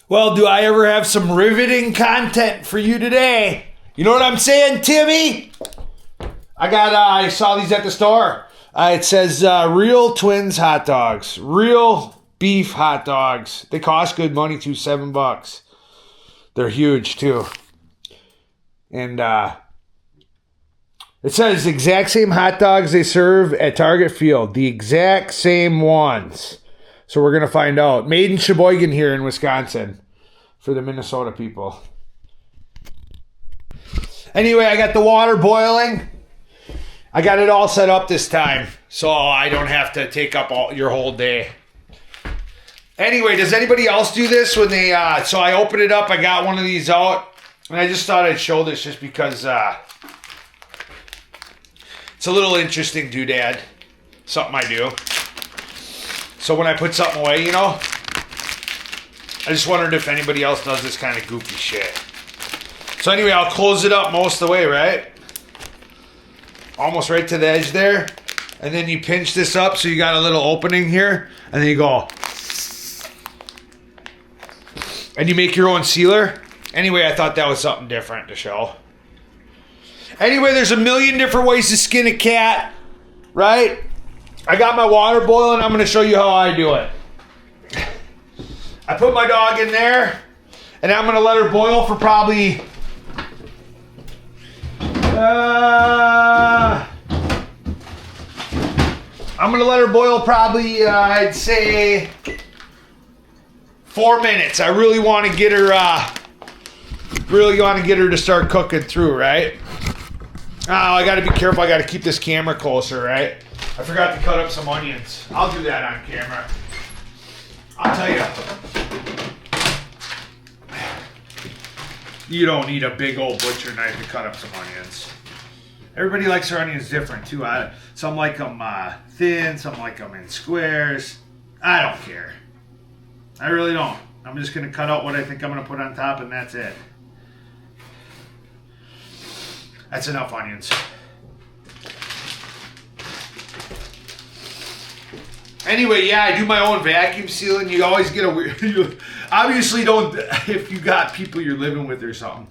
Well, do I ever have some riveting content for you today? You know what I'm saying, Timmy? I saw these at the store. It says Real Twins hot dogs. Real beef hot dogs. They cost good money too, $7. They're huge too. And it says exact same hot dogs they serve at Target Field. The exact same ones. So we're going to find out. Made in Sheboygan here in Wisconsin for the Minnesota people. Anyway, I got the water boiling. I got it all set up this time so I don't have to take up your whole day. Anyway, does anybody else do this when they... so I opened it up. I got one of these out. And I just thought I'd show this just because it's a little interesting doodad. Something I do. So when I put something away, you know, I just wondered if anybody else does this kind of goofy shit. So anyway, I'll close it up most of the way, right? Almost right to the edge there. And then you pinch this up so you got a little opening here. And then you go. And you make your own sealer. Anyway, I thought that was something different to show. Anyway, there's a million different ways to skin a cat, right? I got my water boiling. I'm going to show you how I do it. I put my dog in there, and I'm going to let her boil for probably... I'm going to let her boil probably, I'd say, 4 minutes. I really want to get her... to start cooking through, right? Oh, I got to be careful. I got to keep this camera closer, right? I forgot to cut up some onions. I'll do that on camera. I'll tell you. You don't need a big old butcher knife to cut up some onions. Everybody likes their onions different, too. Some like them thin. Some like them in squares. I don't care. I really don't. I'm just going to cut out what I think I'm going to put on top, and that's it. That's enough onions. Anyway, yeah, I do my own vacuum sealing. You always get a weird... You obviously don't... If you got people you're living with or something.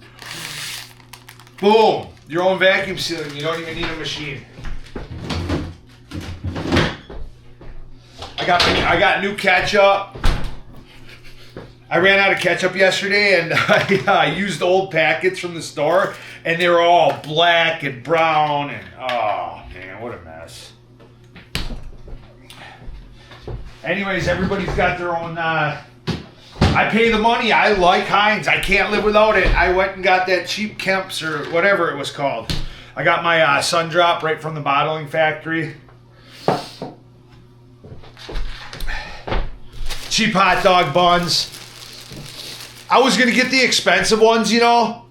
Boom. Your own vacuum sealing. You don't even need a machine. I got new ketchup. I ran out of ketchup yesterday, and I used old packets from the store, and they were all black and brown, and oh, man, what a mess. Anyways, everybody's got their own, I pay the money. I like Heinz. I can't live without it. I went and got that cheap Kemp's, or whatever it was called. I got my Sun Drop right from the bottling factory. Cheap hot dog buns. I was going to get the expensive ones, you know.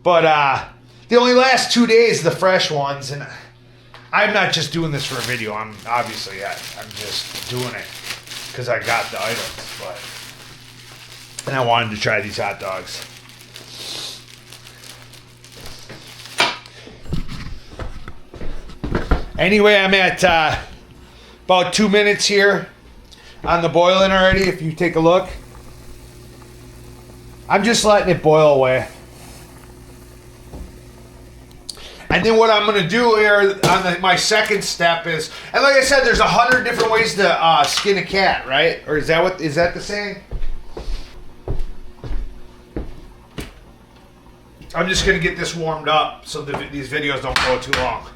But they only last 2 days, the fresh ones. And I'm not just doing this for a video. I'm just doing it because I got the items. And I wanted to try these hot dogs. Anyway, I'm at about 2 minutes here on the boiling already, if you take a look. I'm just letting it boil away. And then what I'm going to do here on my second step is, and like I said, there's 100 different ways to skin a cat, right? Or is that the saying? I'm just going to get this warmed up so these videos don't go too long.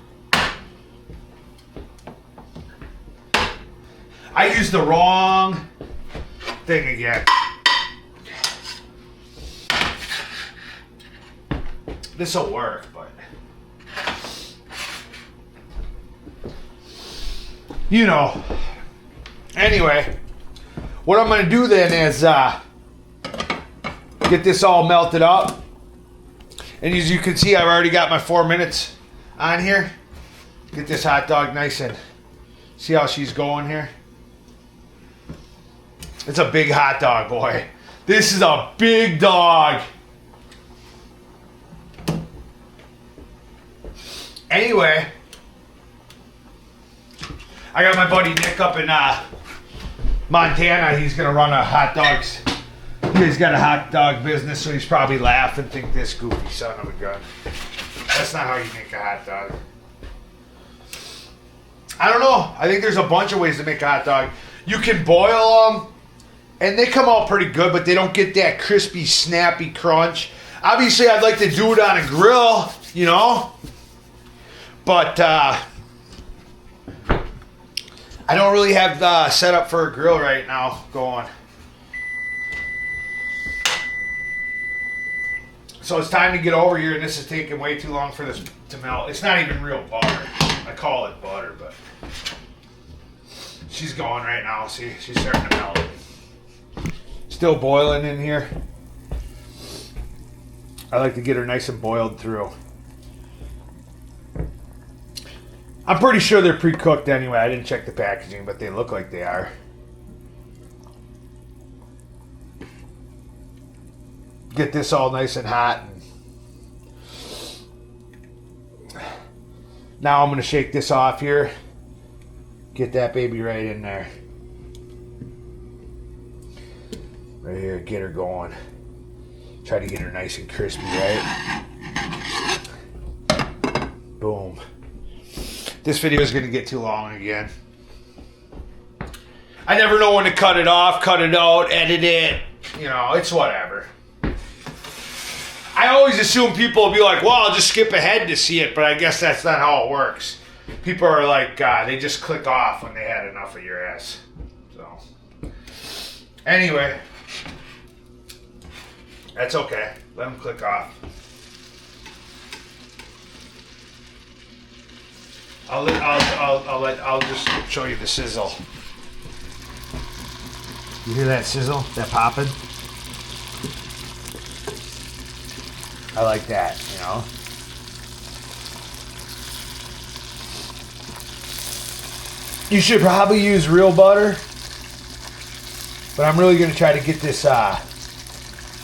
I used the wrong thing again. This will work, but you know. Anyway, what I'm going to do then is get this all melted up. And as you can see, I've already got my 4 minutes on here. Get this hot dog nice and see how she's going here. It's a big hot dog, boy. This is a big dog. Anyway, I got my buddy Nick up in Montana. He's going to run a hot dogs He's got a hot dog business, so he's probably laughing, think this goofy son of a gun. That's not how you make a hot dog. I don't know. I think there's a bunch of ways to make a hot dog. You can boil them, and they come out pretty good, but they don't get that crispy, snappy crunch. Obviously, I'd like to do it on a grill, you know? But I don't really have the setup for a grill right now going. So it's time to get over here, and this is taking way too long for this to melt. It's not even real butter. I call it butter, but she's going right now. See, she's starting to melt. Still boiling in here. I like to get her nice and boiled through. I'm pretty sure they're pre-cooked anyway. I didn't check the packaging, but they look like they are. Get this all nice and hot. Now I'm going to shake this off here. Get that baby right in there. Right here, get her going. Try to get her nice and crispy, right? Boom. This video is going to get too long again. I never know when to cut it off, cut it out, edit it. You know, it's whatever. I always assume people will be like, well, I'll just skip ahead to see it, but I guess that's not how it works. People are like, they just click off when they had enough of your ass. So, anyway, that's okay. Let them click off. I'll just show you the sizzle. You hear that sizzle? That popping? I like that, you know. You should probably use real butter, but I'm really going to try to get this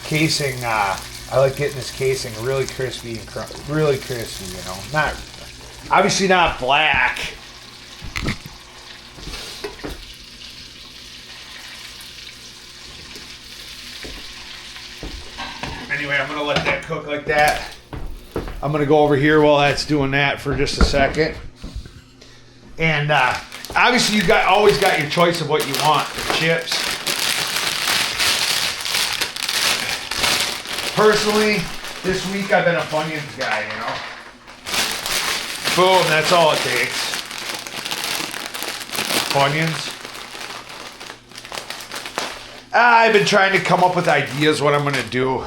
casing. I like getting this casing really crispy and really crispy, you know. Not obviously not black. Anyway, I'm going to let that cook like that. I'm going to go over here while that's doing that for just a second. And obviously you always got your choice of what you want. The chips. Personally, this week I've been a Funyuns guy, you know. Boom, that's all it takes. Funyuns. I've been trying to come up with ideas what I'm going to do.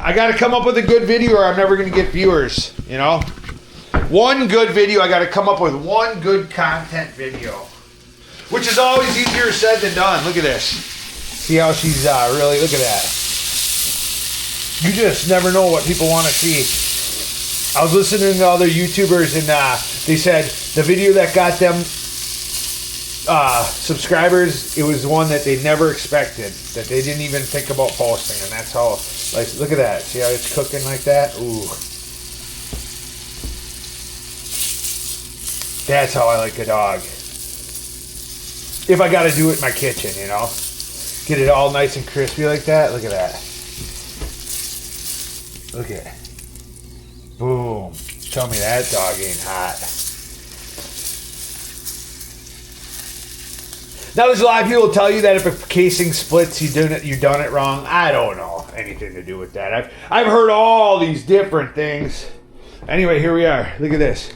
I got to come up with a good video or I'm never going to get viewers, you know? One good video, I got to come up with one good content video. Which is always easier said than done. Look at this. See how she's really, look at that. You just never know what people want to see. I was listening to other YouTubers and they said the video that got them subscribers, it was one that they never expected, that they didn't even think about posting, and that's how, like, look at that. See how it's cooking like that? Ooh. That's how I like a dog. If I gotta do it in my kitchen, you know? Get it all nice and crispy like that. Look at that. Look at it. Boom. Tell me that dog ain't hot. Now, there's a lot of people tell you that if a casing splits, you done it wrong. I don't know anything to do with that. I've heard all these different things. Anyway, here we are. Look at this.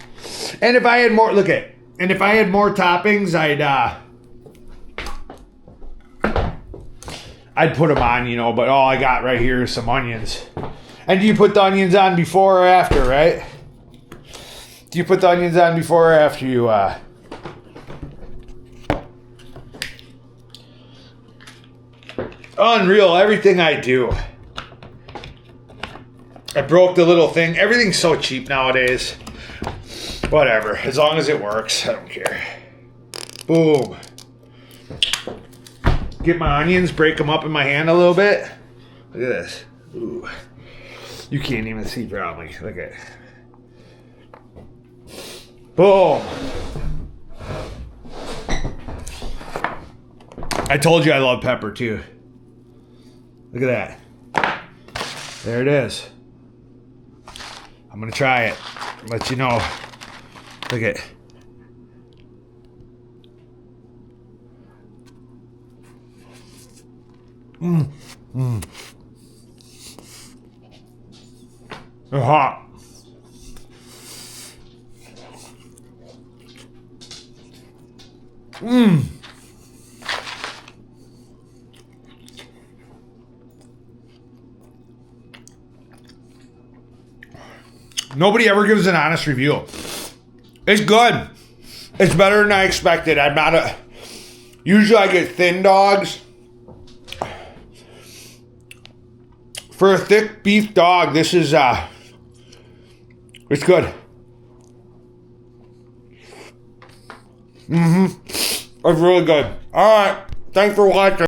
And if I had more, look at, and if I had more toppings, I'd put them on, you know. But all I got right here is some onions. And do you put the onions on before or after, right? Do you put the onions on before or after you? Unreal, everything I do. I broke the little thing. Everything's so cheap nowadays. Whatever, as long as it works, I don't care. Boom. Get my onions, break them up in my hand a little bit. Look at this. Ooh. You can't even see probably. Look at it. Boom. I told you I love pepper too. Look at that. There it is. I'm gonna try it. Let you know. Look at it. They're hot. Nobody ever gives an honest review. It's good. It's better than I expected. I'm not a... Usually I get thin dogs. For a thick beef dog, this is, it's good. It's really good. All right. Thanks for watching.